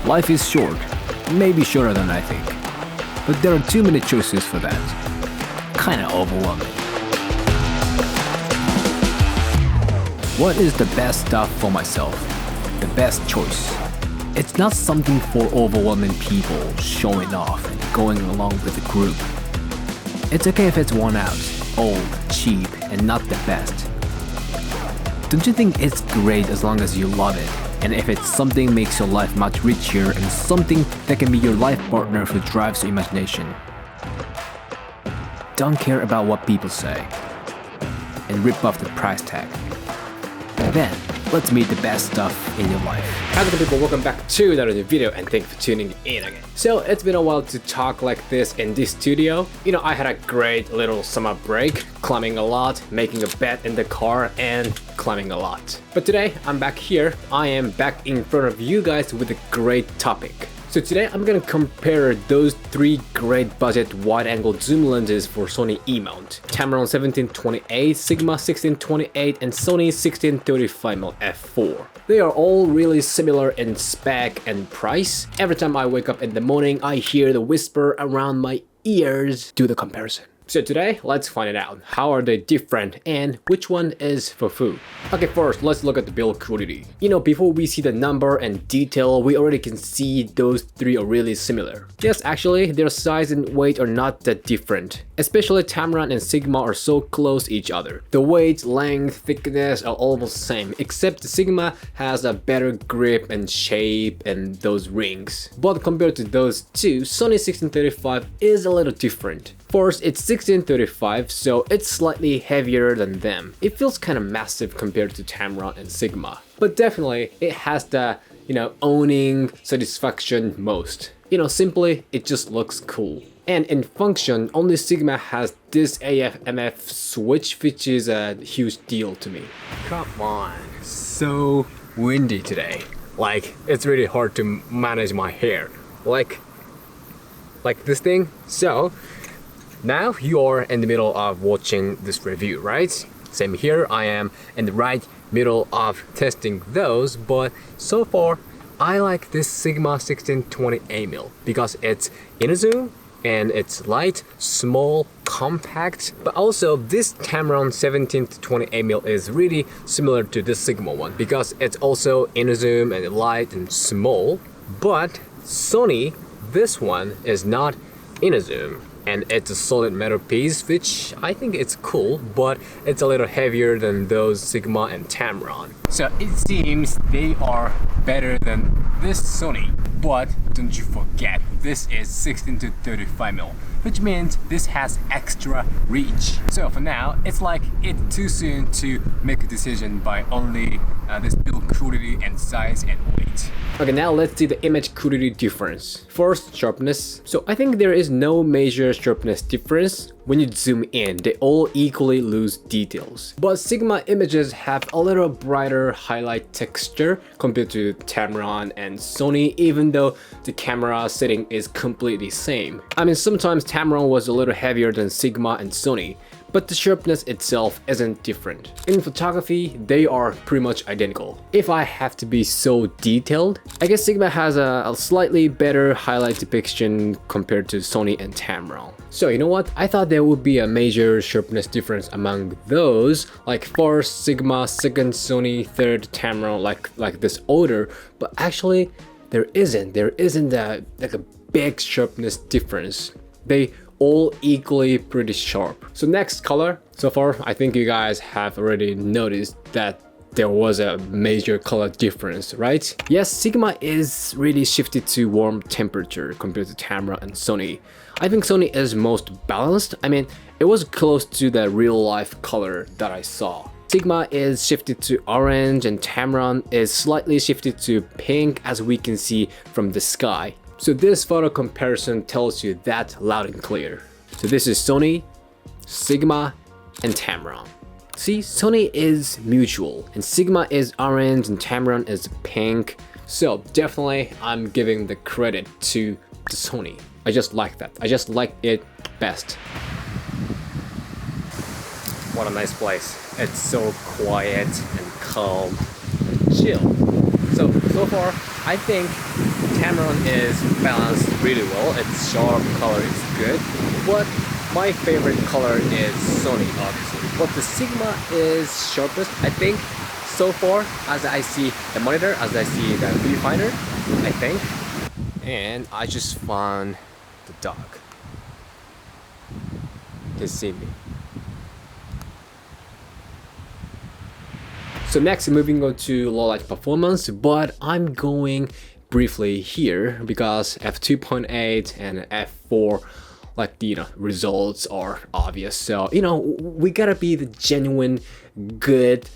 Life is short, maybe shorter than I think, but there are too many choices for that. Kinda overwhelming. What is the best stuff for myself? The best choice. It's not something for overwhelming people showing off and going along with the group. It's okay if it's worn out, old, cheap, and not the best. Don't you think it's great as long as you love it? And if it's something makes your life much richer and something that can be your life partner who drives your imagination. Don't care about what people say and rip off the price tag. Then, let's meet the best stuff in your life. Hello people, welcome back to another new video and thank you for tuning in again. So it's been a while to talk like this in this studio. You know, I had a great little summer break, climbing a lot, making a bed in the car and climbing a lot. But today I'm back here. I am back in front of you guys with a great topic. So today I'm gonna compare those three great budget wide-angle zoom lenses for Sony E-mount: Tamron 1728, Sigma 1628, and Sony 1635mm f4. They are all really similar in spec and price. Every time I wake up in the morning, I hear the whisper around my ears. Do the comparison. So today, let's find it out. How are they different and which one is for who? Okay, first, let's look at the build quality. You know, before we see the number and detail, we already can see those three are really similar. Yes, actually, their size and weight are not that different. Especially Tamron and Sigma are so close to each other. The weight, length, thickness are almost the same, except the Sigma has a better grip and shape and those rings. But compared to those two, Sony 1635 is a little different. First, it's 1635, so it's slightly heavier than them. It feels kind of massive compared to Tamron and Sigma. But definitely, it has the, owning satisfaction most. Simply, it just looks cool. And in function, only Sigma has this AF/MF switch, which is a huge deal to me. Come on, so windy today. Like, it's really hard to manage my hair. Like this thing. So, now you are in the middle of watching this review, right? Same here, I am in the right middle of testing those, but so far I like this Sigma 1628mm because it's in a zoom and it's light, small, compact, but also this Tamron 1728mm is really similar to this Sigma one because it's also in a zoom and light and small, but Sony, this one is not in a zoom. And it's a solid metal piece, which I think it's cool, but it's a little heavier than those Sigma and Tamron. So it seems they are better than this Sony, but don't you forget, this is 16 to 35mm, which means this has extra reach. So for now, it's like it's too soon to make a decision by only this build quality and size and weight. Okay, now let's see the image quality difference. First, sharpness. So I think there is no major sharpness difference. When you zoom in, they all equally lose details. But Sigma images have a little brighter highlight texture compared to Tamron and Sony, even though the camera setting is completely same. I mean, sometimes Tamron was a little heavier than Sigma and Sony, but the sharpness itself isn't different. In photography, they are pretty much identical. If I have to be so detailed, I guess Sigma has a slightly better highlight depiction compared to Sony and Tamron. So you know what? I thought there would be a major sharpness difference among those, like first Sigma, second Sony, third Tamron, like this order, but actually there isn't. There isn't a big sharpness difference. They all equally pretty sharp. So next, color. So far, I think you guys have already noticed that there was a major color difference, right? Yes, Sigma is really shifted to warm temperature compared to Tamron and Sony. I think Sony is most balanced. I mean, it was close to the real life color that I saw. Sigma is shifted to orange and Tamron is slightly shifted to pink, as we can see from the sky. So this photo comparison tells you that loud and clear. So this is Sony, Sigma, and Tamron. See, Sony is mutual, and Sigma is orange and Tamron is pink. So definitely I'm giving the credit to the Sony. I just like that. I just like it best. What a nice place. It's so quiet and calm and chill. So far, I think Tamron is balanced really well. Its sharp color is good, but my favorite color is Sony, obviously. But the Sigma is sharpest, I think, so far, as I see the monitor, as I see the viewfinder, I think. And I just found the dog. He see me. So next, moving on to low light performance, but I'm going briefly here because f2.8 and f4, like the results are obvious. So we gotta be the genuine, good,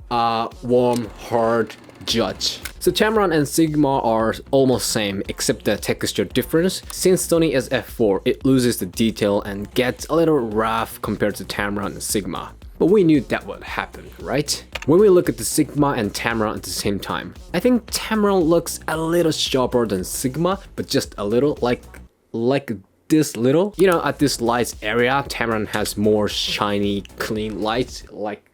warm, hard judge. So Tamron and Sigma are almost same except the texture difference. Since Sony is f4, it loses the detail and gets a little rough compared to Tamron and Sigma. But we knew that would happen, right? When we look at the Sigma and Tamron at the same time, I think Tamron looks a little sharper than Sigma, but just a little, like this little. At this lights area, Tamron has more shiny, clean lights, like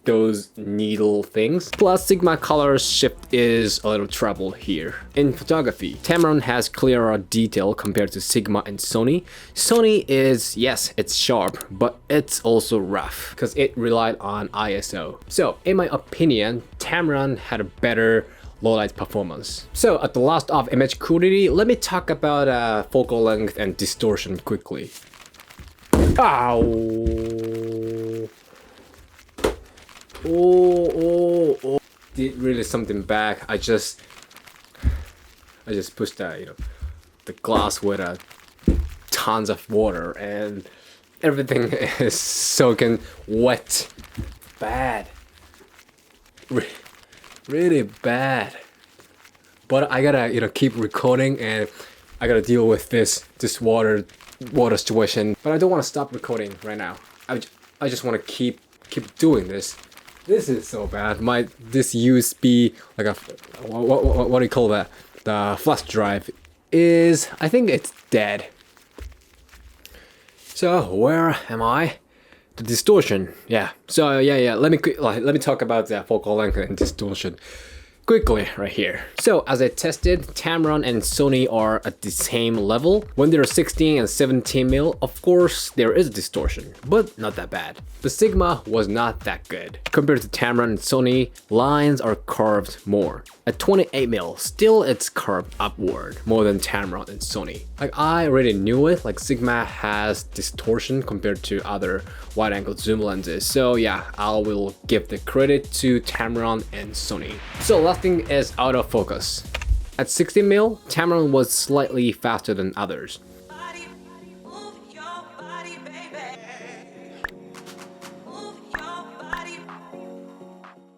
those needle things. Plus, Sigma color shift is a little trouble here. In photography, Tamron has clearer detail compared to Sigma and Sony. Sony is, yes, it's sharp, but it's also rough because it relied on ISO. So, in my opinion, Tamron had a better low light performance. So, at the last of image quality, let me talk about focal length and distortion quickly. Ow! Oh, did really something back. I just pushed the glass with tons of water and everything is soaking wet. Bad. Really bad. But I gotta keep recording and I gotta deal with this water situation. But I don't want to stop recording right now. I just want to keep doing this. This is so bad. This USB, like what do you call that? The flash drive is, I think it's dead. So where am I? The distortion. Yeah. So yeah. Let me talk about the focal length and distortion quickly right here. So as I tested, Tamron and Sony are at the same level. When they're 16 and 17mm, of course there is a distortion, but not that bad. The Sigma was not that good. Compared to Tamron and Sony, lines are curved more. At 28mm, still it's curved upward more than Tamron and Sony. Like I already knew it, like Sigma has distortion compared to other wide angle zoom lenses. So yeah, I will give the credit to Tamron and Sony. So last thing is autofocus. At 60mm, Tamron was slightly faster than others.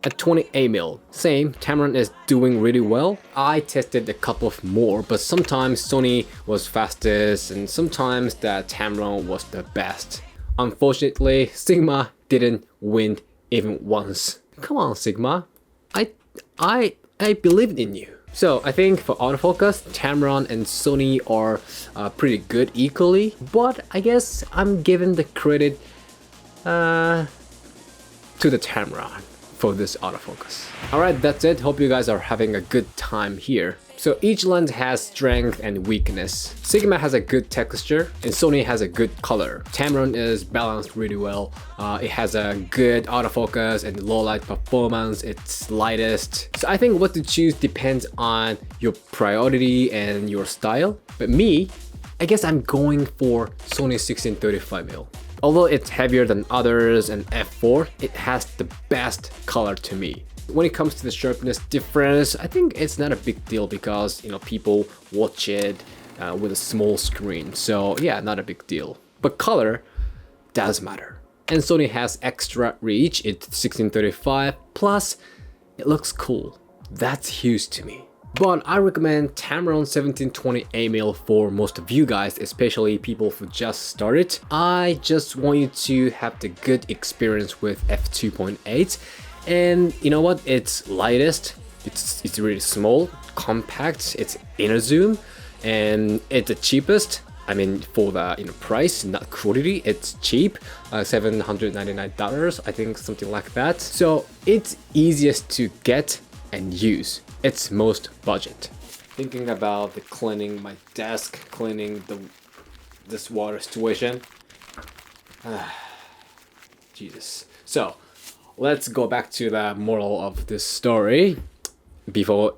At 28mm, same, Tamron is doing really well. I tested a couple of more, but sometimes Sony was fastest and sometimes the Tamron was the best. Unfortunately, Sigma didn't win even once. Come on, Sigma. I believed in you. So I think for autofocus, Tamron and Sony are pretty good equally, but I guess I'm giving the credit to the Tamron for this autofocus. Alright, that's it. Hope you guys are having a good time here. So each lens has strength and weakness. Sigma has a good texture and Sony has a good color. Tamron is balanced really well. It has a good autofocus and low light performance. It's lightest. So I think what to choose depends on your priority and your style. But me, I guess I'm going for Sony 16-35mm. Although it's heavier than others and f4, it has the best color to me. When it comes to the sharpness difference, I think it's not a big deal because people watch it with a small screen. So yeah, not a big deal. But color does matter. And Sony has extra reach. It's 16-35 plus it looks cool. That's huge to me. But I recommend Tamron 17-20mm for most of you guys, especially people who just started. I just want you to have the good experience with f2.8. And you know what? It's lightest, it's really small, compact, it's inner zoom, and it's the cheapest. I mean, for the price, not quality, it's cheap, $799, I think, something like that. So it's easiest to get and use. It's most budget. Thinking about the cleaning my desk, cleaning this water situation. Jesus. So let's go back to the moral of this story before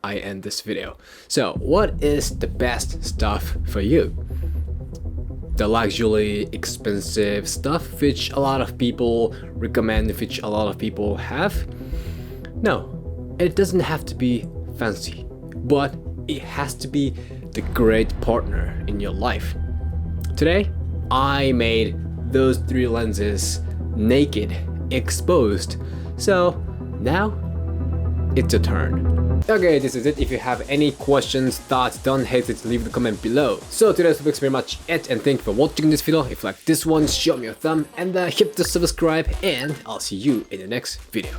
I end this video. So what is the best stuff for you? The luxury expensive stuff which a lot of people recommend, which a lot of people have? No, it doesn't have to be fancy, but it has to be the great partner in your life. Today, I made those 3 lenses naked, exposed, so now it's a turn. Okay, this is it. If you have any questions, thoughts, don't hesitate to leave the comment below. So today's topic is pretty much it, and thank you for watching this video. If you like this one, show me a thumb and hit the subscribe, and I'll see you in the next video.